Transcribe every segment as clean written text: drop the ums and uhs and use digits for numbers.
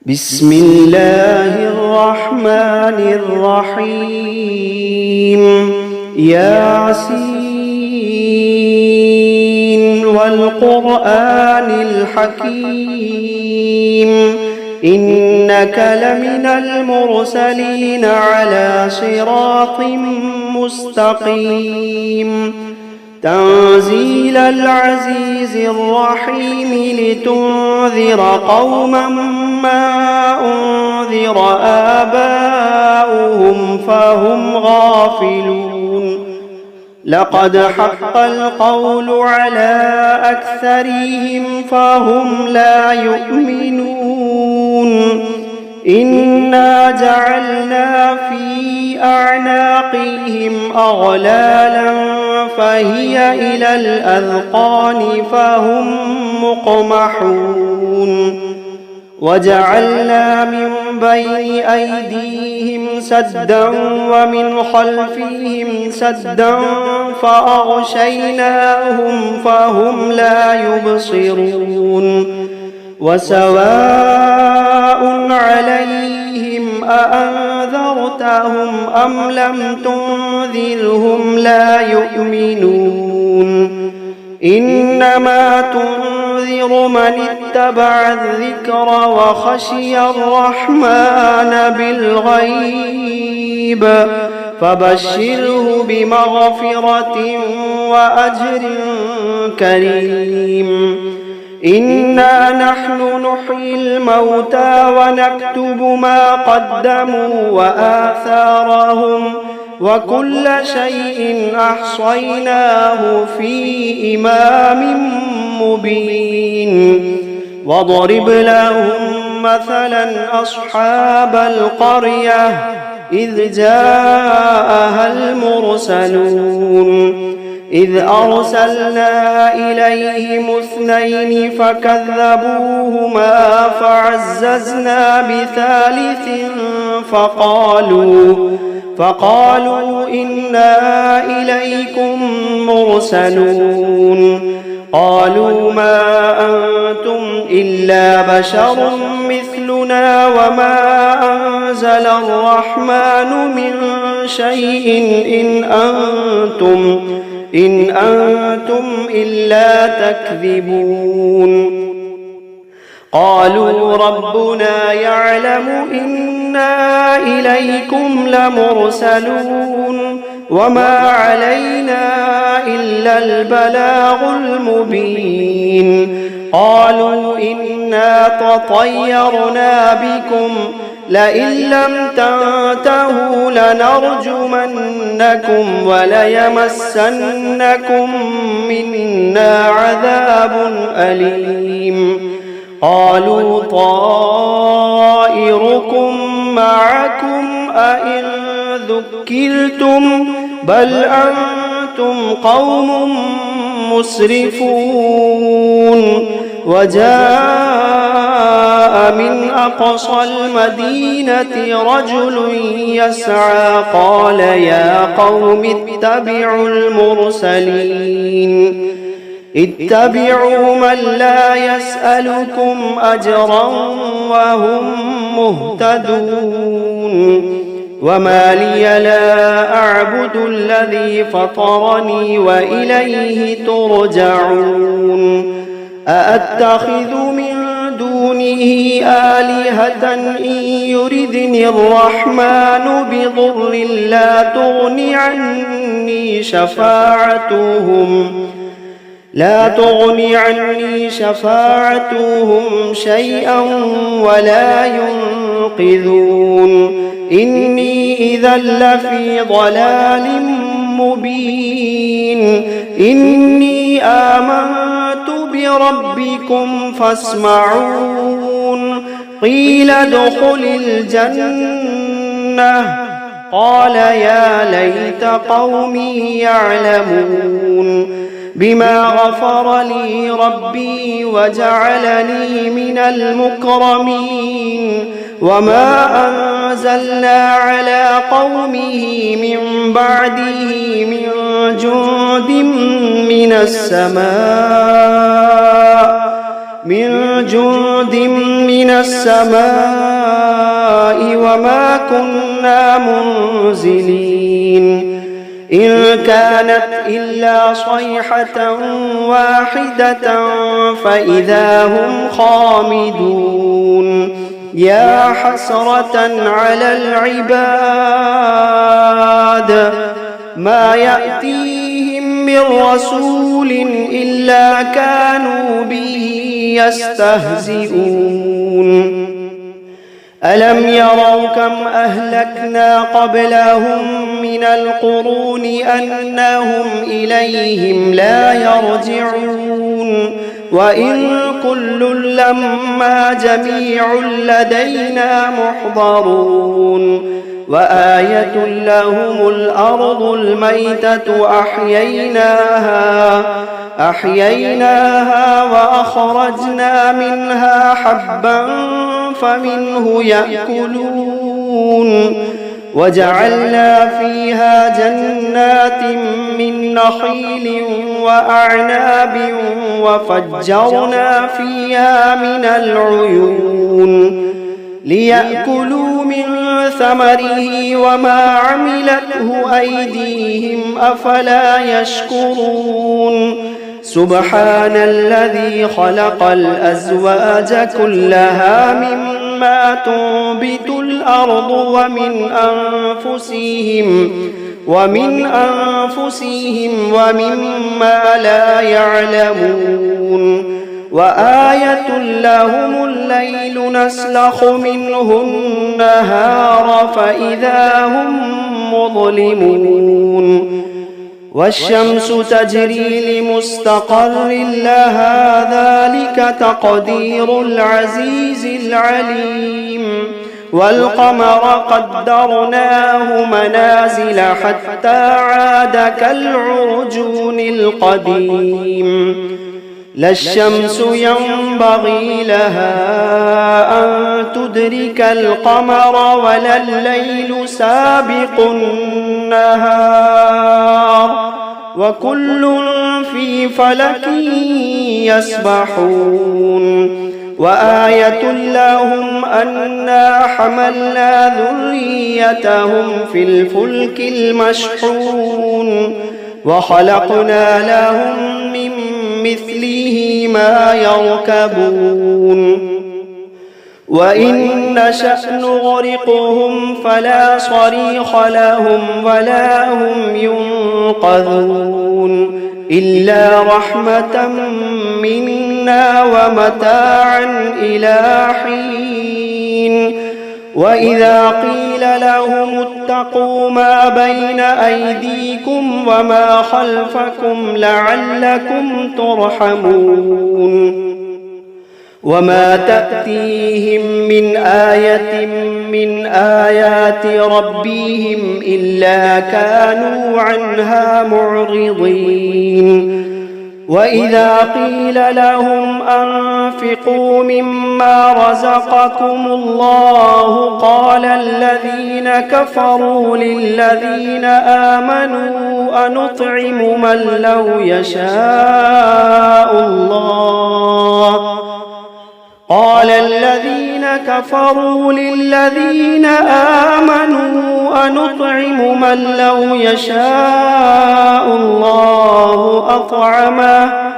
بسم الله الرحمن الرحيم. ياسين والقرآن الحكيم إنك لمن المرسلين على صراط مستقيم تنزيل العزيز الرحيم لتنذر قوما ما أنذر آباؤهم فهم غافلون لقد حق القول على أكثرهم فهم لا يؤمنون إنا جعلنا في أعناقهم أغلالا فهي إلى الأذقان فهم مقمحون وجعلنا من بين أيديهم سدا ومن خلفهم سدا فأغشيناهم فهم لا يبصرون وسواء عليهم أأنذرتهم أم لم تنذرهم لا يؤمنون إنما تنذر من اتبع الذكر وخشي الرحمن بالغيب فبشره بمغفرة وأجر كريم إنا نحن نحيي الموتى ونكتب ما قدموا وآثارهم وكل شيء أحصيناه في إمام مبين واضرب لهم مثلا أصحاب القرية إذ جاءها المرسلون إذ أرسلنا إليهم اثنين فكذبوهما فعززنا بثالث فقالوا إنا إليكم مرسلون قالوا ما أنتم إلا بشر مثلنا وما أنزل الرحمن من شيء إن أنتم إلا تكذبون قالوا ربنا يعلم إنا إليكم لمرسلون وما علينا إلا البلاغ المبين قالوا إنا تطيرنا بكم لئن لم تنتهوا لنرجمنكم وليمسنكم منا عذاب أليم قالوا طائركم معكم أئن ذكرتم بل أنتم قوم مسرفون وجاء من أقصى المدينة رجل يسعى قال يا قوم اتبعوا المرسلين اتبعوا من لا يسألكم أجرا وهم مهتدون وما لي لا أعبد الذي فطرني وإليه ترجعون أأتخذ من دونه آلهة إن يردني الرحمن بضر لا تغن عني شفاعتهم شيئا ولا ينقذون إني إذا لفي ضلال مبين إني آمنت بربكم فاسمعون قيل ادخل الجنة قال يا ليت قومي يعلمون بما غفر لي ربي وجعلني من المكرمين وما أنزلنا على قومه من بعده من جند من السماء من جند من السماء وما كنا منزلين إن كانت إلا صيحة واحدة فإذا هم خامدون يا حسرة على العباد ما يأتيهم من رسول إلا كانوا به يستهزئون ألم يروا كم أهلكنا قبلهم من القرون أنهم إليهم لا يرجعون وإن كل لما جميع لدينا محضرون وآية لهم الأرض الميتة أحييناها وأخرجنا منها حبا فمنه يأكلون وجعلنا فيها جنات من نخيل وأعناب وفجرنا فيها من العيون ليأكلوا من ثمره وما عملته أيديهم أفلا يشكرون سبحان الذي خلق الأزواج كلها مما تنبت الأرض ومن أنفسهم ومما لا يعلمون وآية لهم الليل نسلخ منه النهار فإذا هم مظلمون والشمس تجري لمستقر لها ذلك تقدير العزيز العليم والقمر قدرناه منازل حتى عاد كالعرجون القديم لا الشمس ينبغي لها أن تدرك القمر ولا الليل سابق النهار وكل في فلك يسبحون وآية لهم أنا حملنا ذريتهم في الفلك المشحون وخلقنا لهم من مثله ما يركبون وإن نشأ نغرقهم فلا صريخ لهم ولا هم ينقذون إلا رحمة منا ومتاعا إلى حين وإذا قيل لهم اتقوا ما بين أيديكم وما خلفكم لعلكم ترحمون وما تأتيهم من آية من آيات ربهم إلا كانوا عنها معرضين وإذا قيل لهم أنفقوا مما رزقكم الله قال الذين كفروا للذين آمنوا أنطعم من لو يشاء الله قال الذين كفروا للذين آمنوا أنطعم من لو يشاء الله أطعمه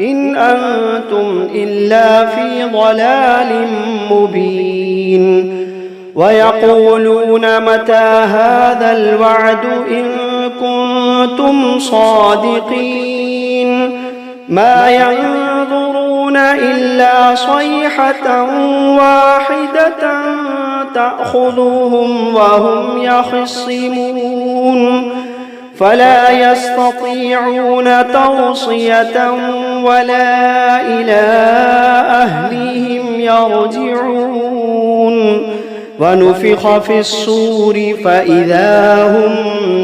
إن أنتم إلا في ضلال مبين ويقولون متى هذا الوعد إن كنتم صادقين ما ينظرون إلا صيحة واحدة تأخذهم وهم يخصمون فلا يستطيعون توصية ولا إلى أهلهم يرجعون ونفخ في الصور فإذا هم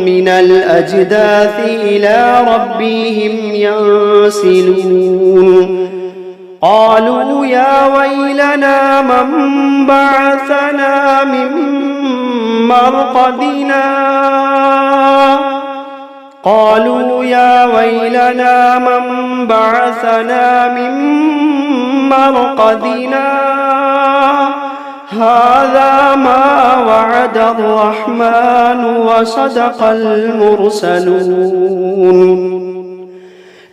من الأجداث إلى ربهم ينسلون قالوا يا ويلنا من بعثنا من مرقدنا قالوا يا ويلنا من بعثنا من مرقدنا هذا ما وعد الرحمن وصدق المرسلون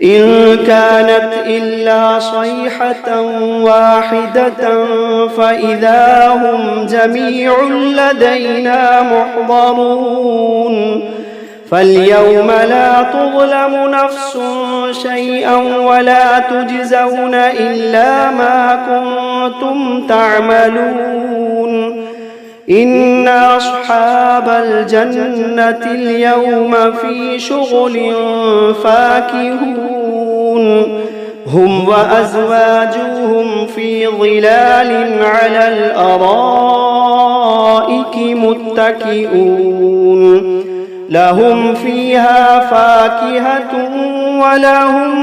إن كانت إلا صيحة واحدة فإذا هم جميع لدينا محضرون فاليوم لا تظلم نفس شيئا ولا تجزون إلا ما كنتم تعملون إن أصحاب الجنة اليوم في شغل فاكهون هم وأزواجهم في ظلال على الأرائك متكئون لهم فيها فاكهة ولهم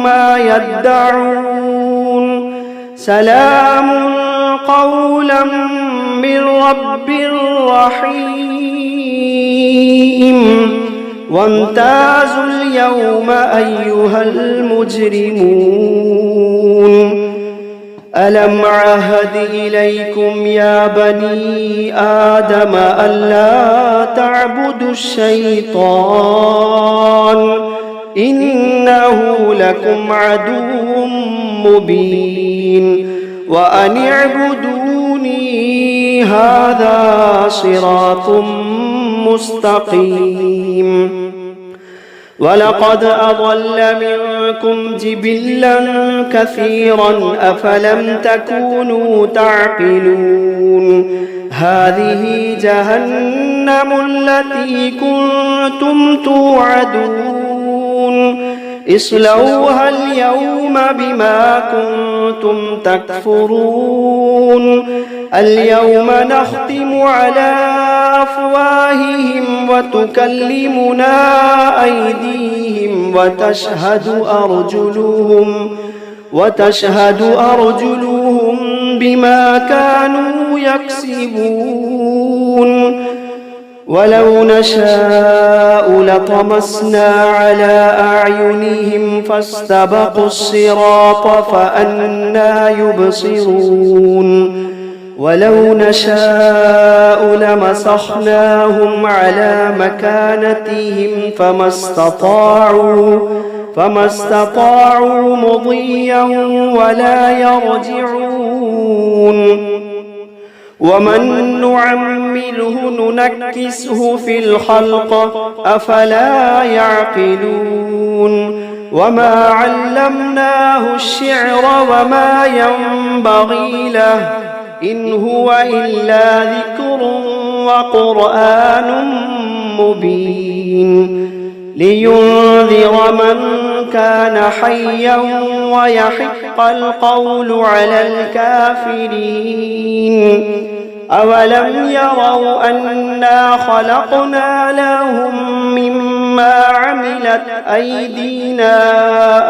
ما يدعون سلام قولا من رب رحيم وامتازوا اليوم أيها المجرمون ألم عهد إليكم يا بني آدم ألا تعبدوا الشيطان إنه لكم عدو مبين وأن اعبدوني هذا صراط مستقيم ولقد أضل منكم جبلا كثيرا أفلم تكونوا تعقلون هذه جهنم التي كنتم توعدون اصلوها اليوم بما كنتم تكفرون اليوم نختم على أفواههم وتكلمنا أيديهم وتشهد أرجلهم بما كانوا يكسبون ولو نشاء لطمسنا على أعينهم فاستبقوا الصراط فأنى يبصرون ولو نشاء لمسخناهم على مكانتهم فما استطاعوا مضيا ولا يرجعون ومن نعمله ننكسه في الخلق أفلا يعقلون وما علمناه الشعر وما ينبغي له إن هو إلا ذكر وقرآن مبين لينذر من كان حيا ويحق القول على الكافرين أولم يروا أنا خلقنا لهم مما عملت أيدينا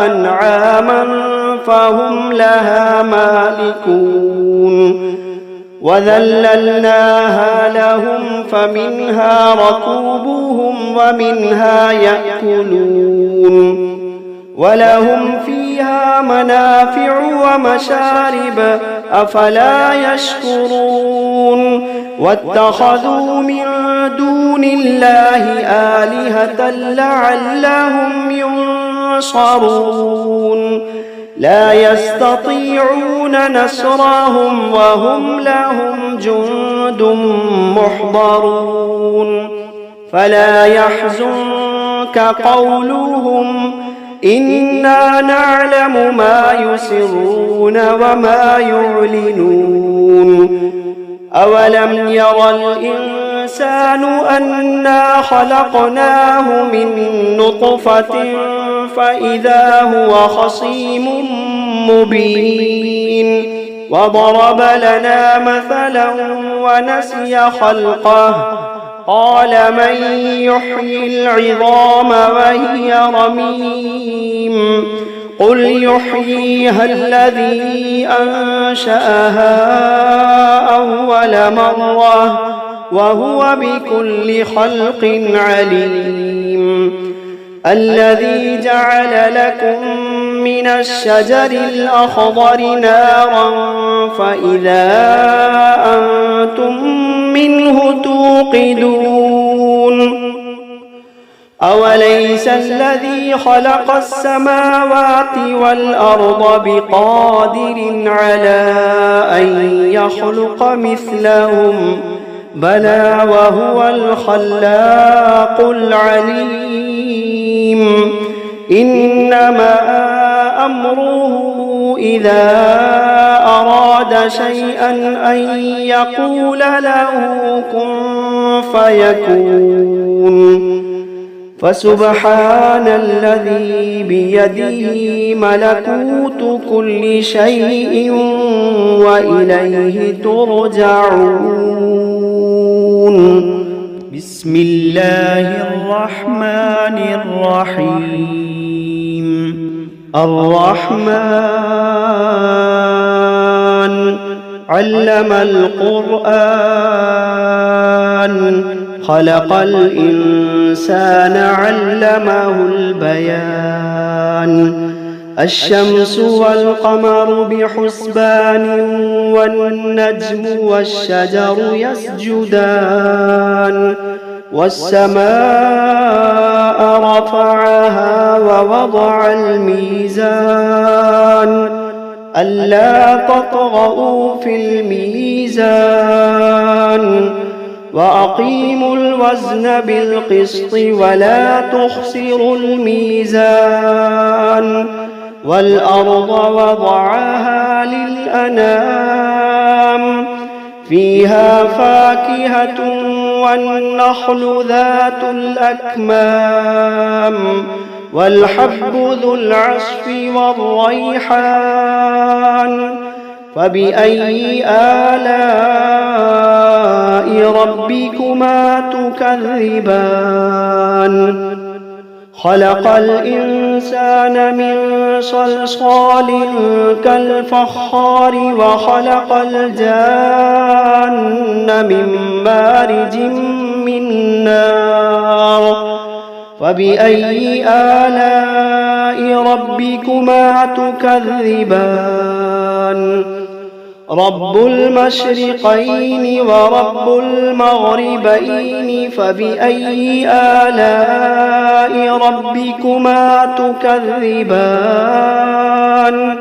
أنعاما فهم لها مالكون وذللناها لهم فمنها ركوبهم ومنها يأكلون ولهم فيها منافع ومشارب أفلا يشكرون واتخذوا من دون الله آلهة لعلهم ينصرون لا يستطيعون نصرهم وهم لهم جند محضرون فلا يحزنك قولهم إنا نعلم ما يسرون وما يعلنون أولم ير الإنسان أنا خلقناه من نطفة فإذا هو خصيم مبين وضرب لنا مثلا ونسي خلقه قال من يحيي العظام وهي رميم قل يحييها الذي أنشأها أول مرة وهو بكل خلق عليم الذي جعل لكم من الشجر الأخضر نارا فإذا أنتم منه توقدون أوليس الذي خلق السماوات والأرض بقادر على أن يخلق مثلهم بلى وهو الخلاق العليم إنما أمره إذا أراد شيئا أن يقول له كن فيكون فسبحان الذي بيده ملكوت كل شيء وإليه ترجعون بسم الله الرحمن الرحيم الرحمن علم القرآن خلق الإنسان علمه البيان الشمس والقمر بحسبان والنجم والشجر يسجدان والسماء رفعها ووضع الميزان ألا تطغوا في الميزان وأقيموا الوزن بالقسط ولا تخسروا الميزان والأرض وضعها للأنام فيها فاكهة والنخل ذات الأكمام والحب ذو العصف والريحان فبأي آلاء ربكما تكذبان خلق الإنسان من صلصال كالفخار وخلق الجان من مارج من نار فبأي آلاء ربكما تكذبان رب المشرقين ورب المغربين فبأي آلاء ربكما تكذبان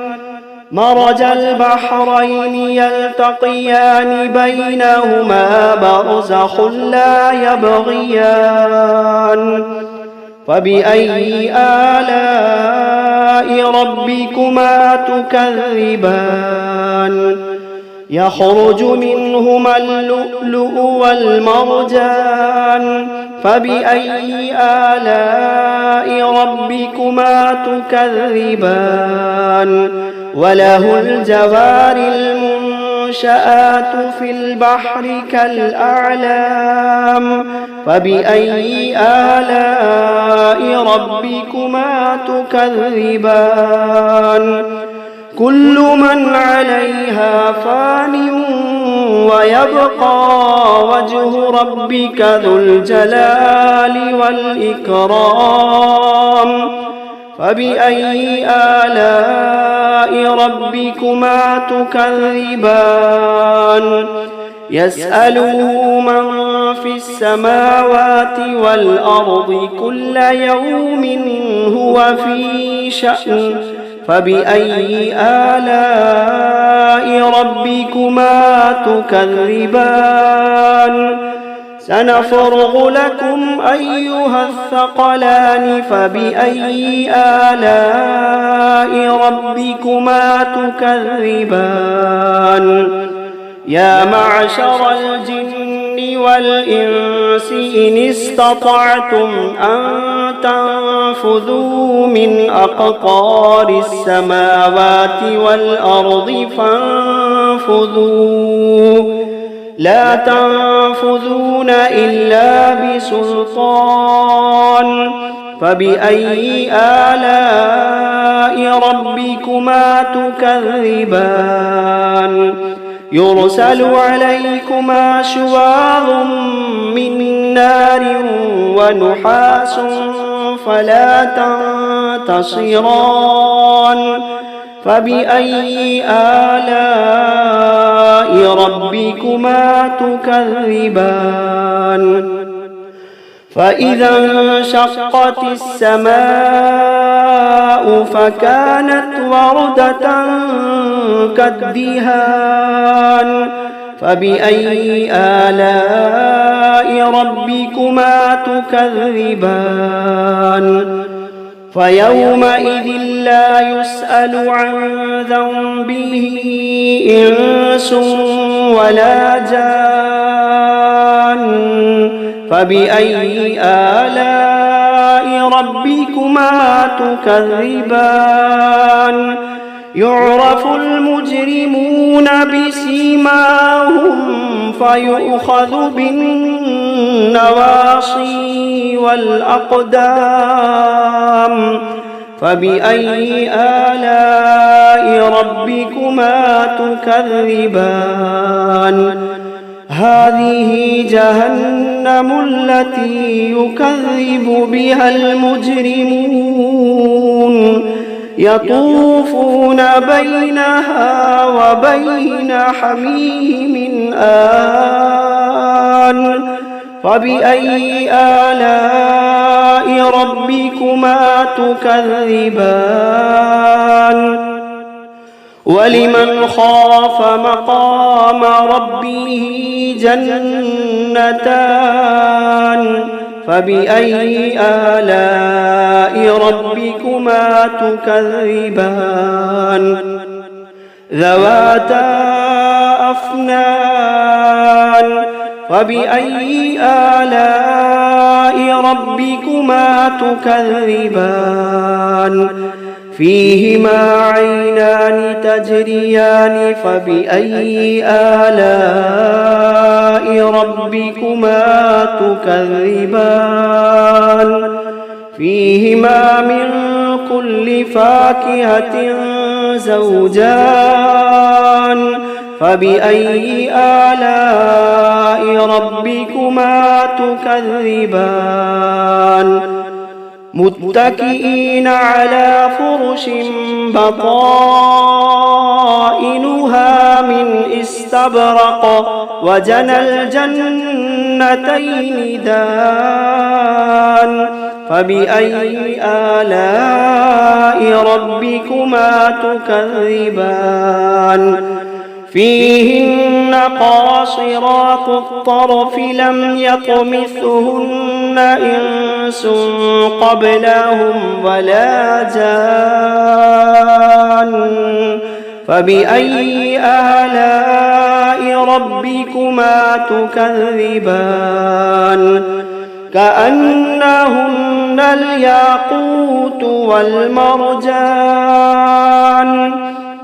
مرج البحرين يلتقيان بينهما برزخ لا يبغيان فبأي آلاء ربكما تكذبان يخرج منهما اللؤلؤ والمرجان فبأي آلاء ربكما تكذبان وله الجوار المنشآت في البحر كالأعلام فبأي آلاء ربكما تكذبان كل من عليها فان ويبقى وجه ربك ذو الجلال والإكرام فبأي آلاء ربكما تكذبان يسأله من في السماوات والأرض كل يوم هو في شأن فبأي آلاء ربكما تكذبان سنفرغ لكم أيها الثقلان فبأي آلاء ربكما تكذبان يا معشر الجن والإنس إن استطعتم أن تنفذوا من أقطار السماوات والأرض فانفذوا لا تنفذون إلا بسلطان فبأي آلاء ربكما تكذبان يرسل عليكما شواظ من نار ونحاس فلا تنتصران فبأي آلاء ربكما تكذبان فإذا انشقت السماء فكانت وردة كالدهان فبأي آلاء ربكما تكذبان فيومئذ لا يسأل عن ذنبه إنس ولا جان فبأي آلاء ربكما تكذبان يعرف المجرمون بسيماهم فيؤخذ بالنواصي والأقدام فبأي آلاء ربكما تكذبان هذه جهنم التي يكذب بها المجرمون يطوفون بينها وبين حميم آن فبأي آلاء ربكما تكذبان ولمن خاف مقام ربه جنتان فبأي آلاء ربكما تكذبان ذواتا أفنان فبأي آلاء ربكما تكذبان فيهما عينان تجريان فبأي آلاء ربكما تكذبان فيهما من كل فاكهة زوجان فبأي آلاء ربكما تكذبان متكئين على فرش بطائنها من استبرق وجنى الجنتين دان فبأي آلاء ربكما تكذبان فيهن قاصرات الطرف لم يطمثهن إنس قبلهم ولا جان فبأي آلاء ربكما تكذبان كأنهن الياقوت والمرجان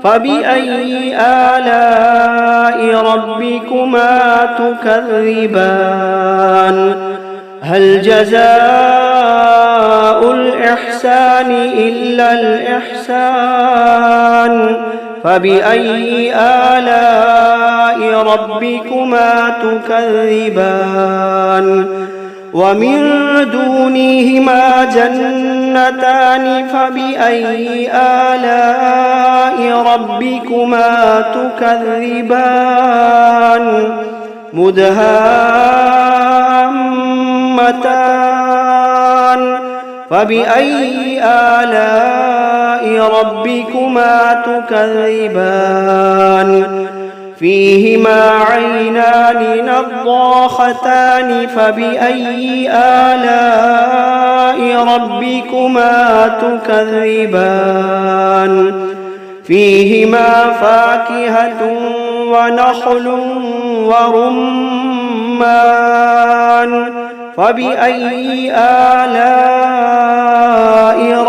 فبأي آلاء ربكما تكذبان هل جزاء الإحسان إلا الإحسان فبأي آلاء ربكما تكذبان ومن دونهما جنتان فبأي آلاء ربكما تكذبان مدهامتان فبأي آلاء ربكما تكذبان فيهما عينان نضاختان فبأي آلاء ربكما تكذبان فيهما فاكهة ونخل ورمان فبأي آلاء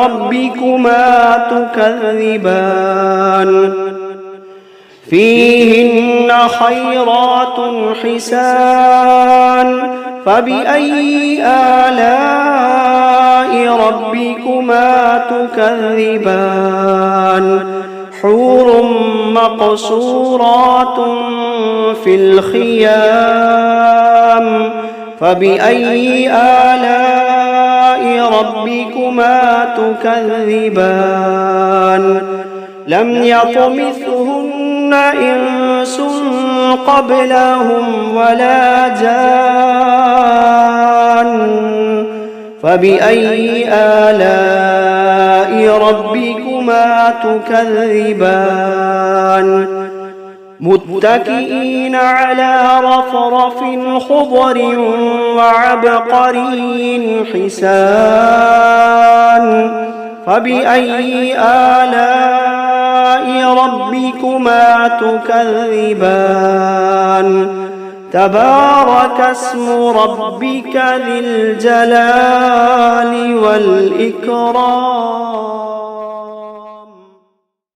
ربكما تكذبان فيهن خيرات حسان فبأي آلاء ربكما تكذبان حور مقصورات في الخيام فبأي آلاء ربكما تكذبان لم يطمثهن إنس قبلهم ولا جان فبأي آلاء ربكما تكذبان متكئين على رفرف خضر وعبقري حسان فبأي آلاء ربكما تكذبان تبارك اسم ربك ذي الجلال والإكرام.